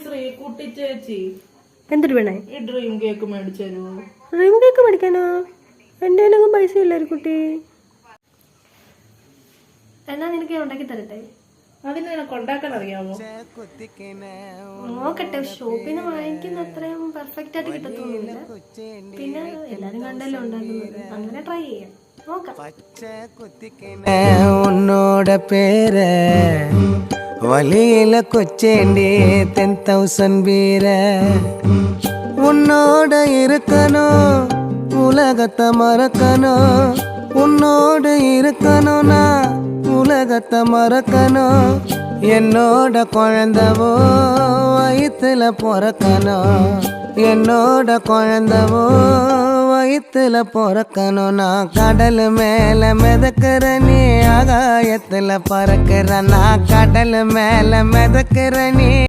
ശ്രീകുട്ടി ചേച്ചി എന്തൊരു വേണേ? ഈ ഡ്രീം കേക്ക് മേടിച്ചു തരുമോ? ഡ്രീം കേക്ക് മേടിക്കാനോ? എൻ്റെ കയ്യിലൊന്നും പൈസ ഇല്ലായിരുന്നു കുട്ടി. എന്നാ നിനക്ക് ഞാൻ ഉണ്ടാക്കി തരട്ടെ? അതിന് നിനക്ക് ഉണ്ടാക്കാൻ അറിയാമോ? നോക്കട്ടെ, ഷോപ്പിൽ നിന്ന് വാങ്ങിക്കുന്ന അത്രയും പെർഫെക്റ്റ് ആയിട്ട് കിട്ടത്തൊന്നുമില്ല. പിന്നെ എല്ലാരും കണ്ടല്ലോ ഉണ്ടാക്കുന്നത്, അങ്ങനെ ട്രൈ ചെയ്യാം, നോക്കാം. உன்னோட பேர வழியில கொச்சேண்டி 10,000 பேர உன்னோட இருக்கணும், உலகத்தை மறக்கணும். உன்னோடு இருக்கணும், நான் உலகத்தை மறக்கணும். என்னோட குழந்தவோ வயிற்றுல பிறக்கணும். என்னோட குழந்தவோ வயிற்றுல பிறக்கணும். நான் கடல் மேல மிதக்கிற, நீ ஆகாயத்துல பறக்கிற. நான் கடல் மேல மிதக்கிற, நீ